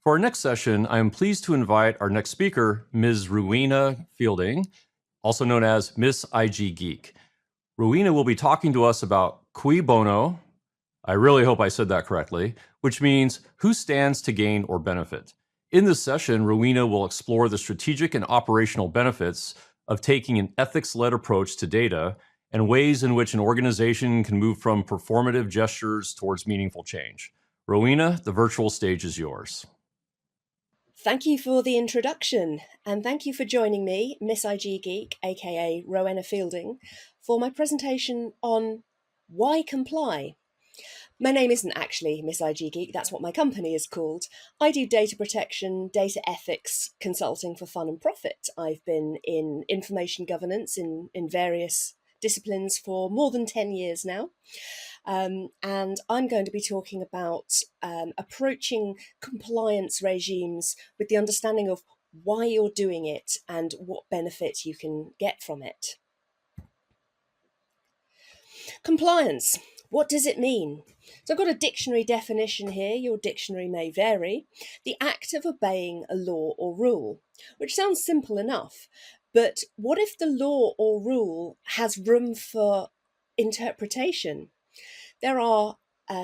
For our next session, I am pleased to invite our next speaker, Ms. Rowenna Fielding, also known as Miss IG Geek. Rowenna will be talking to us about Cui Bono, I really hope I said that correctly, which means who stands to gain or benefit. In this session, Rowenna will explore the strategic and operational benefits of taking an ethics-led approach to data and ways in which an organization can move from performative gestures towards meaningful change. Rowenna, the virtual stage is yours. Thank you for the introduction, and thank you for joining me, Miss IG Geek, aka Rowenna Fielding, for my presentation on why comply. My name isn't actually Miss IG Geek, that's what my company is called. I do data protection, data ethics consulting for fun and profit. I've been in information governance in various disciplines for more than 10 years now. And I'm going to be talking about approaching compliance regimes with the understanding of why you're doing it and what benefit you can get from it. Compliance. What does it mean? So I've got a dictionary definition here. Your dictionary may vary. The act of obeying a law or rule, which sounds simple enough. But what if the law or rule has room for interpretation? There are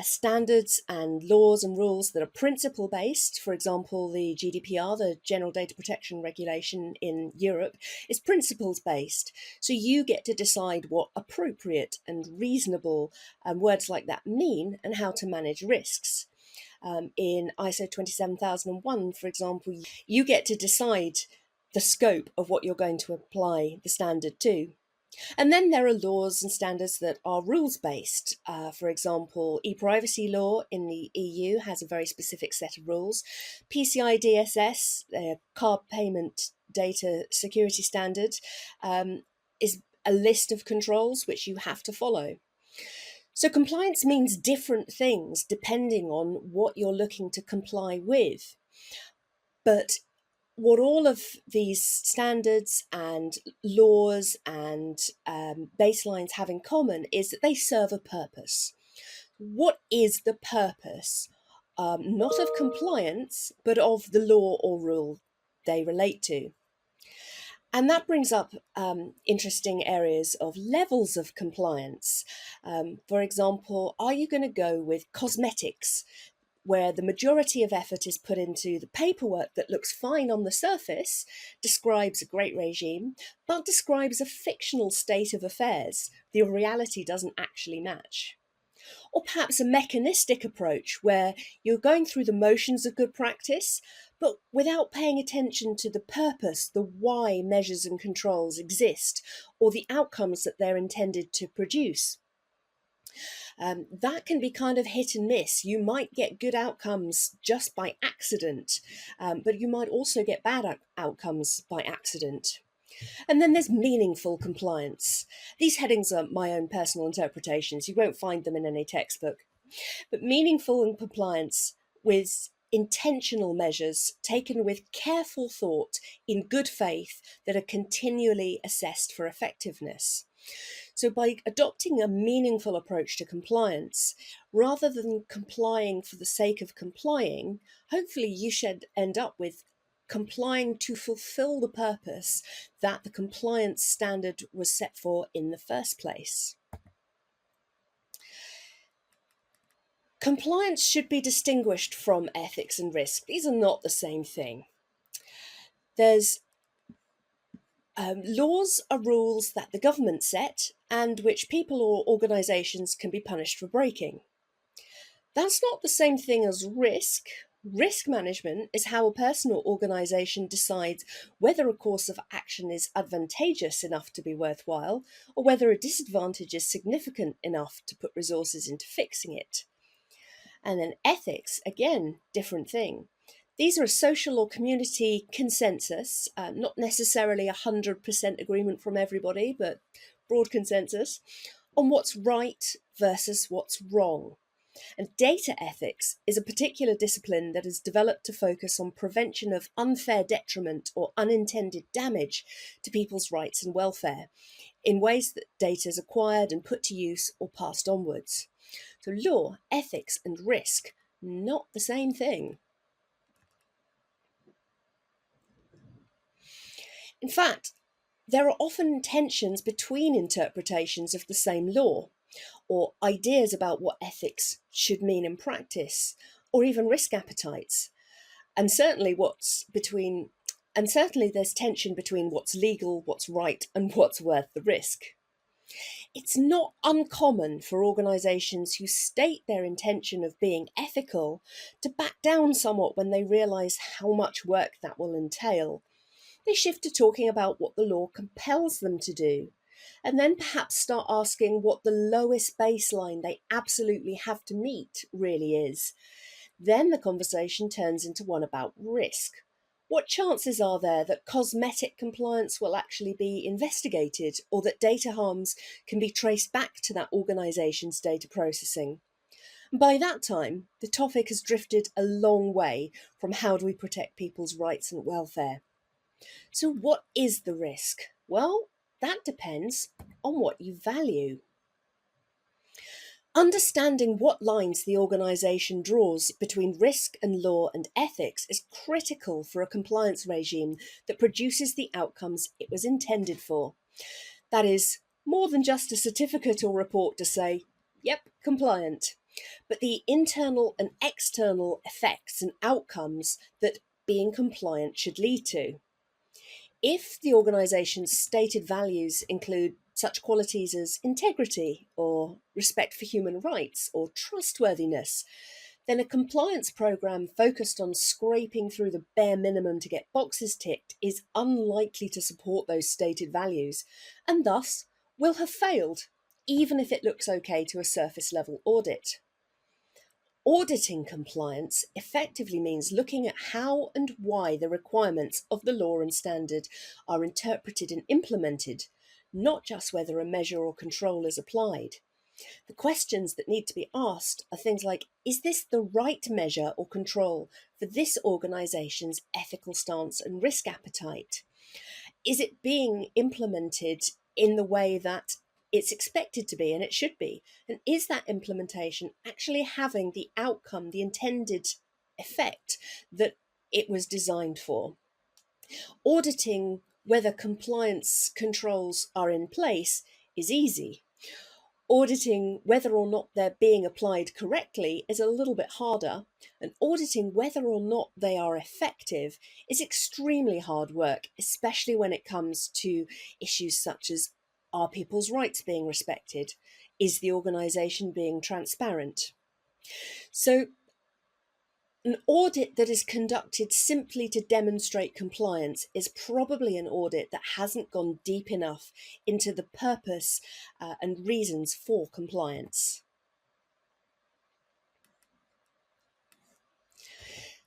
standards and laws and rules that are principle based. For example, the GDPR, the General Data Protection Regulation in Europe, is principles based. So you get to decide what appropriate and reasonable words like that mean and how to manage risks. In ISO 27001, for example, you get to decide the scope of what you're going to apply the standard to. And then there are laws and standards that are rules-based. For example, e-privacy law in the EU has a very specific set of rules. PCI DSS, card payment data security standard, is a list of controls which you have to follow. So compliance means different things depending on what you're looking to comply with. But what all of these standards and laws and baselines have in common is that they serve a purpose. What is the purpose? Not of compliance, but of the law or rule they relate to. And that brings up interesting areas of levels of compliance. For example, are you going to go with cosmetics, where the majority of effort is put into the paperwork that looks fine on the surface, describes a great regime, but describes a fictional state of affairs the reality doesn't actually match? Or perhaps a mechanistic approach where you're going through the motions of good practice, but without paying attention to the purpose, the why measures and controls exist, or the outcomes that they're intended to produce. That can be kind of hit and miss. You might get good outcomes just by accident, but you might also get bad outcomes by accident. And then there's meaningful compliance. These headings are my own personal interpretations. You won't find them in any textbook. But meaningful and compliance with intentional measures taken with careful thought in good faith that are continually assessed for effectiveness. So by adopting a meaningful approach to compliance, rather than complying for the sake of complying, hopefully you should end up with complying to fulfill the purpose that the compliance standard was set for in the first place. Compliance should be distinguished from ethics and risk. These are not the same thing. There's laws are rules that the government set and which people or organisations can be punished for breaking. That's not the same thing as risk. Risk management is how a person or organisation decides whether a course of action is advantageous enough to be worthwhile or whether a disadvantage is significant enough to put resources into fixing it. And then ethics, again, different thing. These are a social or community consensus, not necessarily 100% agreement from everybody, but broad consensus on what's right versus what's wrong. And data ethics is a particular discipline that is developed to focus on prevention of unfair detriment or unintended damage to people's rights and welfare in ways that data is acquired and put to use or passed onwards. So law, ethics, and risk, not the same thing. In fact, there are often tensions between interpretations of the same law, or ideas about what ethics should mean in practice, or even risk appetites. And certainly there's tension between what's legal, what's right, and what's worth the risk. It's not uncommon for organisations who state their intention of being ethical to back down somewhat when they realise how much work that will entail. They shift to talking about what the law compels them to do, and then perhaps start asking what the lowest baseline they absolutely have to meet really is. Then the conversation turns into one about risk. What chances are there that cosmetic compliance will actually be investigated, or that data harms can be traced back to that organisation's data processing? By that time, the topic has drifted a long way from how do we protect people's rights and welfare. So, what is the risk? Well, that depends on what you value. Understanding what lines the organisation draws between risk and law and ethics is critical for a compliance regime that produces the outcomes it was intended for. That is, more than just a certificate or report to say, yep, compliant, but the internal and external effects and outcomes that being compliant should lead to. If the organisation's stated values include such qualities as integrity or respect for human rights or trustworthiness, then a compliance programme focused on scraping through the bare minimum to get boxes ticked is unlikely to support those stated values, and thus will have failed, even if it looks okay to a surface level audit. Auditing compliance effectively means looking at how and why the requirements of the law and standard are interpreted and implemented, not just whether a measure or control is applied. The questions that need to be asked are things like, is this the right measure or control for this organisation's ethical stance and risk appetite? Is it being implemented in the way that it's expected to be and it should be? And is that implementation actually having the outcome, the intended effect that it was designed for? Auditing whether compliance controls are in place is easy. Auditing whether or not they're being applied correctly is a little bit harder, and auditing whether or not they are effective is extremely hard work, especially when it comes to issues such as, are people's rights being respected? Is the organisation being transparent? So an audit that is conducted simply to demonstrate compliance is probably an audit that hasn't gone deep enough into the purpose and reasons for compliance.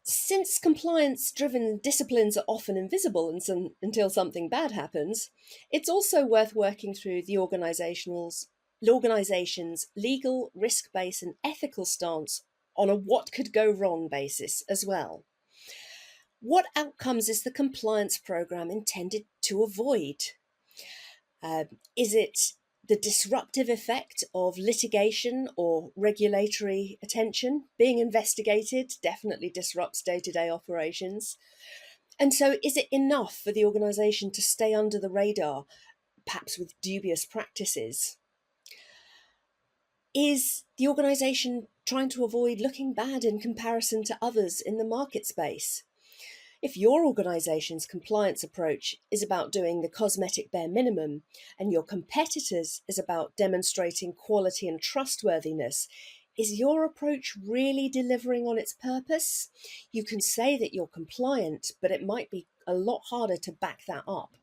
Since compliance-driven disciplines are often invisible until something bad happens, it's also worth working through the organisation's legal, risk-based and ethical stance on a what could go wrong basis as well. What outcomes is the compliance programme intended to avoid? Is it the disruptive effect of litigation or regulatory attention? Being investigated definitely disrupts day-to-day operations. And so is it enough for the organisation to stay under the radar, perhaps with dubious practices? Is the organisation trying to avoid looking bad in comparison to others in the market space? If your organisation's compliance approach is about doing the cosmetic bare minimum and your competitors is about demonstrating quality and trustworthiness, is your approach really delivering on its purpose? You can say that you're compliant, but it might be a lot harder to back that up.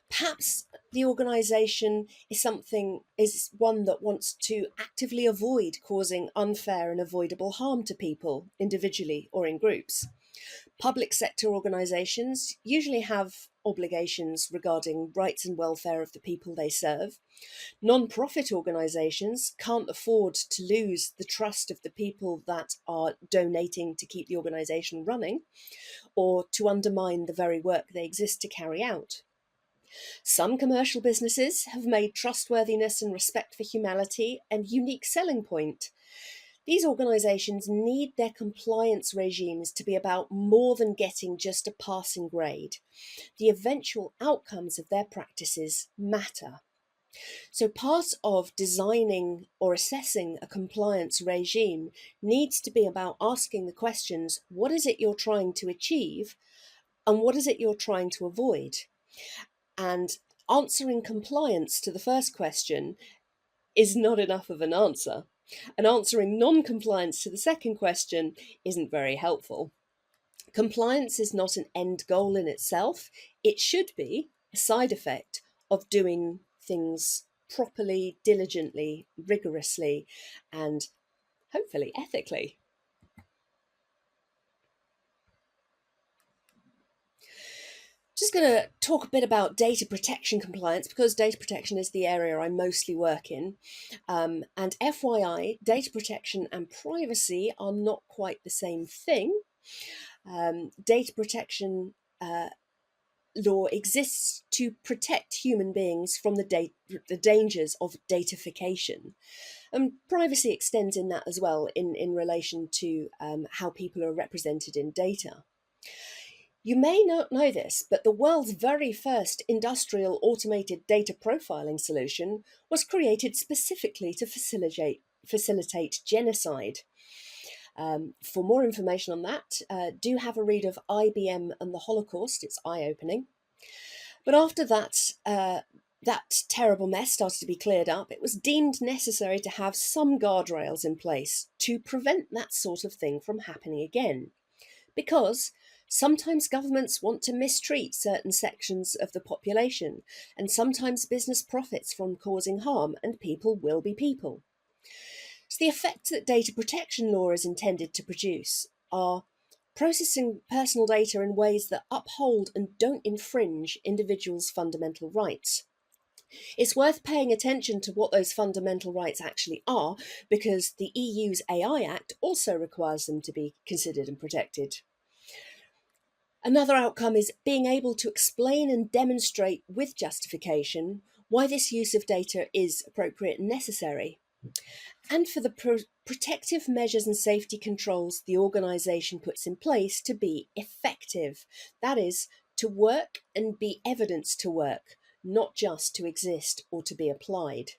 Perhaps the organisation is one that wants to actively avoid causing unfair and avoidable harm to people, individually or in groups. Public sector organisations usually have obligations regarding rights and welfare of the people they serve. Non-profit organisations can't afford to lose the trust of the people that are donating to keep the organisation running, or to undermine the very work they exist to carry out. Some commercial businesses have made trustworthiness and respect for humanity a unique selling point. These organisations need their compliance regimes to be about more than getting just a passing grade. The eventual outcomes of their practices matter. So part of designing or assessing a compliance regime needs to be about asking the questions, what is it you're trying to achieve and what is it you're trying to avoid? And answering compliance to the first question is not enough of an answer. And answering non-compliance to the second question isn't very helpful. Compliance is not an end goal in itself. It should be a side effect of doing things properly, diligently, rigorously, and hopefully ethically. Just going to talk a bit about data protection compliance because data protection is the area I mostly work in. And FYI, data protection and privacy are not quite the same thing. Data protection law exists to protect human beings from the dangers of datafication. And privacy extends in that as well in relation to how people are represented in data. You may not know this, but the world's very first industrial automated data profiling solution was created specifically to facilitate genocide. For more information on that, do have a read of IBM and the Holocaust. It's eye-opening. But after that, that terrible mess started to be cleared up, it was deemed necessary to have some guardrails in place to prevent that sort of thing from happening again. Because sometimes governments want to mistreat certain sections of the population, and sometimes business profits from causing harm, and people will be people. So the effects that data protection law is intended to produce are processing personal data in ways that uphold and don't infringe individuals' fundamental rights. It's worth paying attention to what those fundamental rights actually are, because the EU's AI Act also requires them to be considered and protected. Another outcome is being able to explain and demonstrate with justification why this use of data is appropriate and necessary. And for the protective measures and safety controls the organisation puts in place to be effective. That is, to work and be evidence to work, not just to exist or to be applied.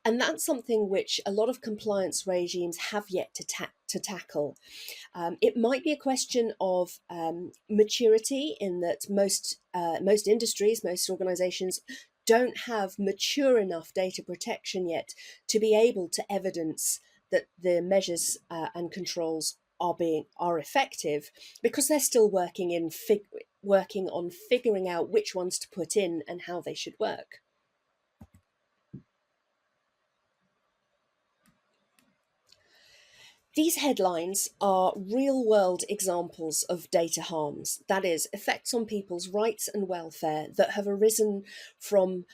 And that's something which a lot of compliance regimes have yet to tackle. It might be a question of maturity, in that most industries, most organisations don't have mature enough data protection yet to be able to evidence that the measures and controls are effective, because they're still working on figuring out which ones to put in and how they should work. These headlines are real-world examples of data harms, that is, effects on people's rights and welfare that have arisen from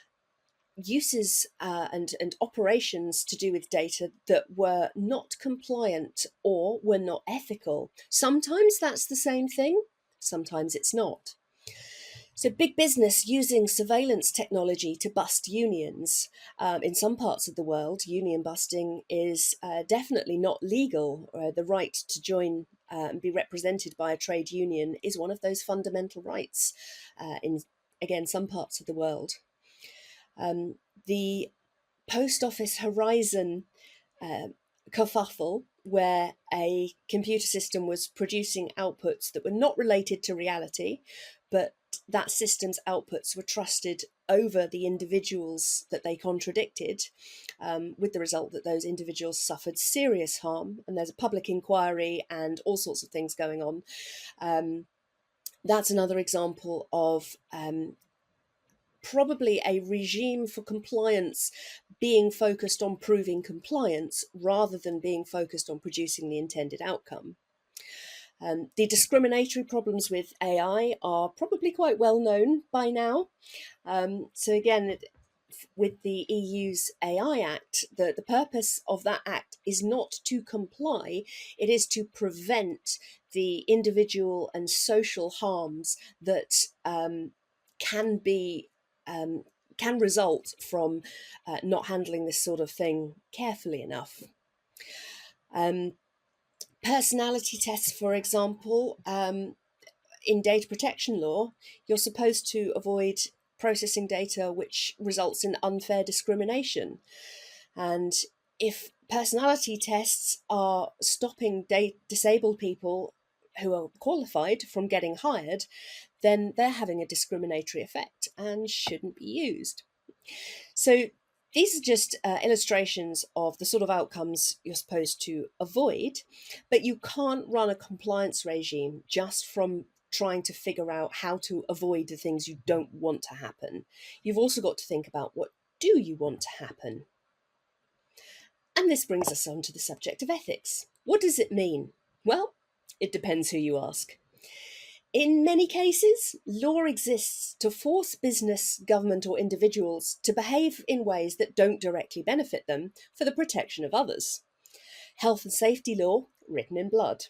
uses and operations to do with data that were not compliant or were not ethical. Sometimes that's the same thing, sometimes it's not. So big business using surveillance technology to bust unions. In some parts of the world, union busting is definitely not legal. The right to join and be represented by a trade union is one of those fundamental rights in, again, some parts of the world. The Post Office Horizon kerfuffle, where a computer system was producing outputs that were not related to reality, but that system's outputs were trusted over the individuals that they contradicted, with the result that those individuals suffered serious harm. And there's a public inquiry and all sorts of things going on. That's another example of probably a regime for compliance being focused on proving compliance rather than being focused on producing the intended outcome. The discriminatory problems with AI are probably quite well known by now. So again, with the EU's AI Act, the purpose of that act is not to comply, it is to prevent the individual and social harms that can result from not handling this sort of thing carefully enough. Personality tests, for example, in data protection law, you're supposed to avoid processing data which results in unfair discrimination. And if personality tests are stopping disabled people who are qualified from getting hired, then they're having a discriminatory effect and shouldn't be used. So these are just illustrations of the sort of outcomes you're supposed to avoid, but you can't run a compliance regime just from trying to figure out how to avoid the things you don't want to happen. You've also got to think about what do you want to happen. And this brings us on to the subject of ethics. What does it mean? Well, it depends who you ask. In many cases, law exists to force business, government, or individuals to behave in ways that don't directly benefit them for the protection of others. Health and safety law, written in blood.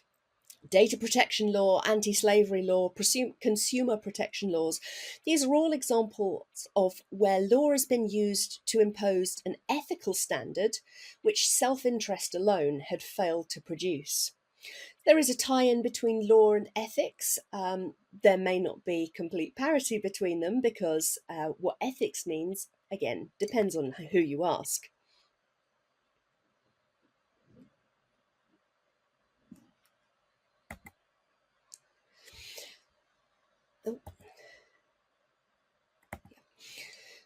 Data protection law, anti-slavery law, consumer protection laws. These are all examples of where law has been used to impose an ethical standard which self-interest alone had failed to produce. There is a tie-in between law and ethics. There may not be complete parity between them because what ethics means, again, depends on who you ask.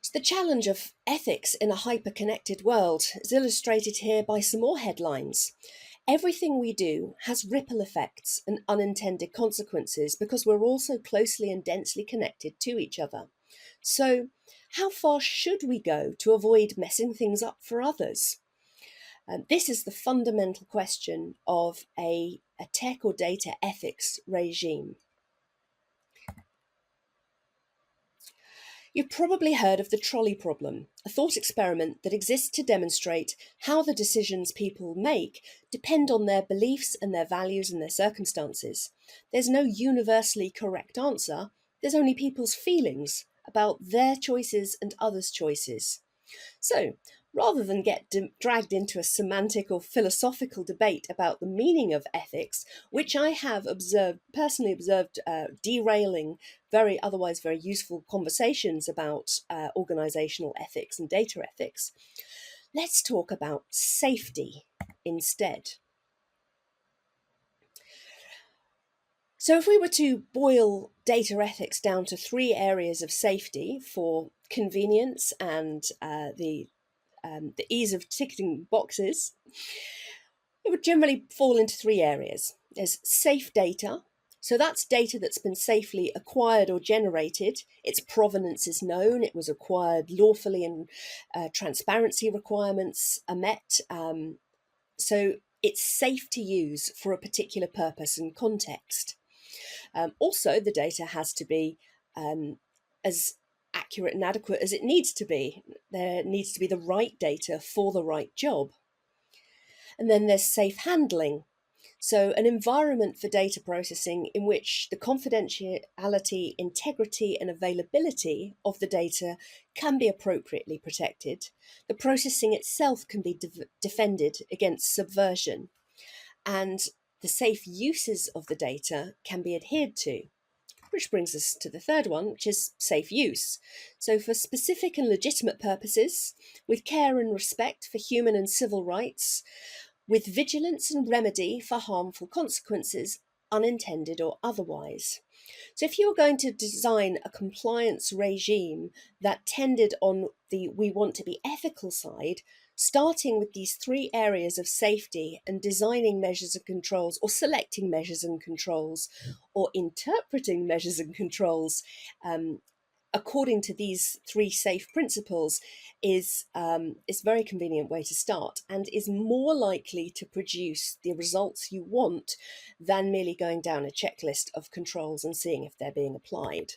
So the challenge of ethics in a hyper-connected world is illustrated here by some more headlines. Everything we do has ripple effects and unintended consequences because we're all so closely and densely connected to each other. So, how far should we go to avoid messing things up for others? This is the fundamental question of a tech or data ethics regime. You've probably heard of the trolley problem, a thought experiment that exists to demonstrate how the decisions people make depend on their beliefs and their values and their circumstances. There's no universally correct answer, there's only people's feelings about their choices and others' choices. So, rather than get dragged into a semantic or philosophical debate about the meaning of ethics, which I have personally observed derailing otherwise very useful conversations about organizational ethics and data ethics, let's talk about safety instead. So if we were to boil data ethics down to 3 areas of safety for convenience and the ease of ticking boxes, it would generally fall into 3 areas. There's safe data. So that's data that's been safely acquired or generated. Its provenance is known. It was acquired lawfully and transparency requirements are met. So it's safe to use for a particular purpose and context. Also, the data has to be as accurate and adequate as it needs to be. There needs to be the right data for the right job. And then there's safe handling. So an environment for data processing in which the confidentiality, integrity, and availability of the data can be appropriately protected. The processing itself can be defended against subversion, and the safe uses of the data can be adhered to. Which brings us to the third one, which is safe use. So for specific and legitimate purposes, with care and respect for human and civil rights, with vigilance and remedy for harmful consequences, unintended or otherwise. So if you were going to design a compliance regime that tended on the we want to be ethical side, starting with these 3 areas of safety and designing measures and controls, or selecting measures and controls, or interpreting measures and controls according to these 3 safe principles is a very convenient way to start and is more likely to produce the results you want than merely going down a checklist of controls and seeing if they're being applied.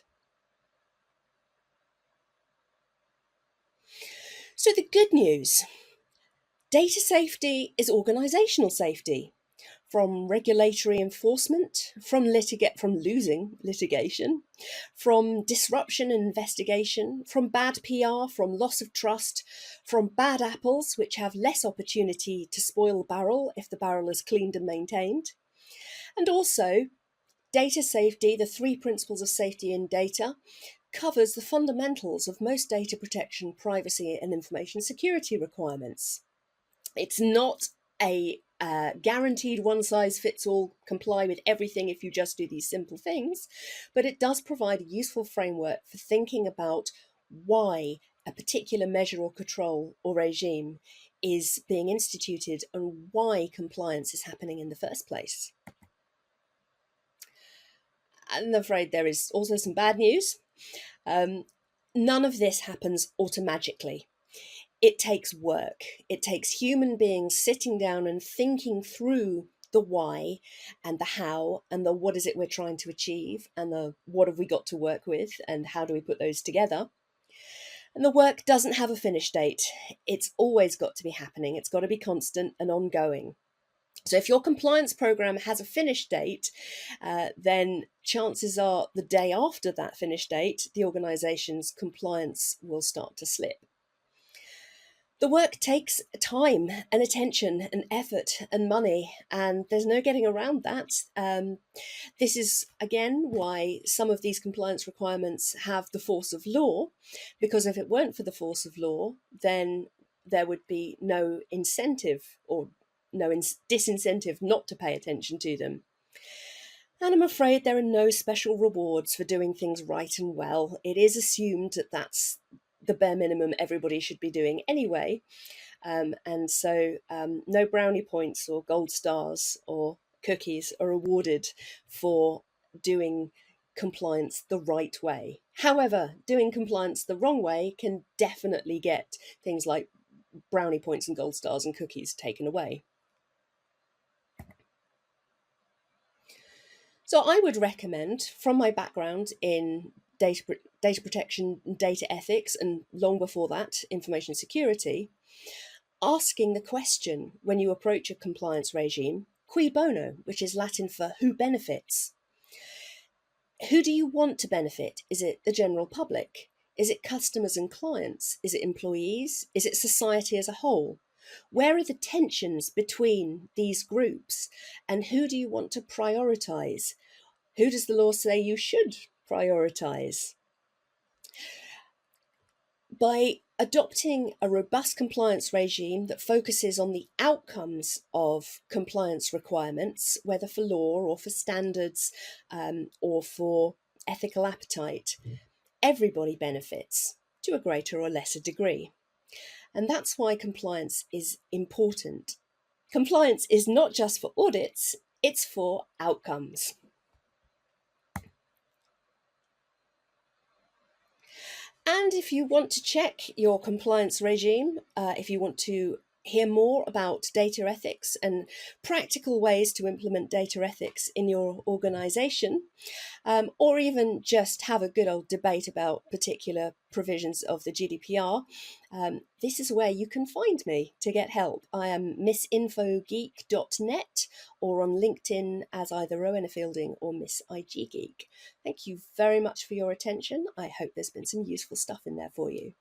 So the good news, data safety is organizational safety. from regulatory enforcement, from losing litigation, from disruption and investigation, from bad PR, from loss of trust, from bad apples, which have less opportunity to spoil the barrel if the barrel is cleaned and maintained, and also data safety, the three principles of safety in data, covers the fundamentals of most data protection, privacy, and information security requirements. It's not a guaranteed one-size-fits-all comply with everything if you just do these simple things, but it does provide a useful framework for thinking about why a particular measure or control or regime is being instituted and why compliance is happening in the first place. I'm afraid there is also some bad news. None of this happens automatically. It takes work. It takes human beings sitting down and thinking through the why and the how and the what is it we're trying to achieve and the what have we got to work with and how do we put those together. And the work doesn't have a finish date. It's always got to be happening. It's got to be constant and ongoing. So if your compliance program has a finish date, then chances are the day after that finish date, the organization's compliance will start to slip. The work takes time and attention and effort and money, and there's no getting around that. This is, again, why some of these compliance requirements have the force of law, because if it weren't for the force of law, then there would be no incentive or no disincentive not to pay attention to them. And I'm afraid there are no special rewards for doing things right and well. It is assumed that that's the bare minimum everybody should be doing anyway. And so no brownie points or gold stars or cookies are awarded for doing compliance the right way. However, doing compliance the wrong way can definitely get things like brownie points and gold stars and cookies taken away. So I would recommend, from my background in data protection, data ethics, and long before that, information security, asking the question when you approach a compliance regime, cui bono, which is Latin for who benefits. Who do you want to benefit? Is it the general public? Is it customers and clients? Is it employees? Is it society as a whole? Where are the tensions between these groups? And who do you want to prioritize? Who does the law say you should prioritize? By adopting a robust compliance regime that focuses on the outcomes of compliance requirements, whether for law or for standards or for ethical appetite, everybody benefits to a greater or lesser degree. And that's why compliance is important. Compliance is not just for audits, it's for outcomes. And if you want to check your compliance regime, if you want to hear more about data ethics and practical ways to implement data ethics in your organization, or even just have a good old debate about particular provisions of the GDPR, this is where you can find me to get help. I am missinfogeek.net or on LinkedIn as either Rowenna Fielding or Miss IG Geek. Thank you very much for your attention. I hope there's been some useful stuff in there for you.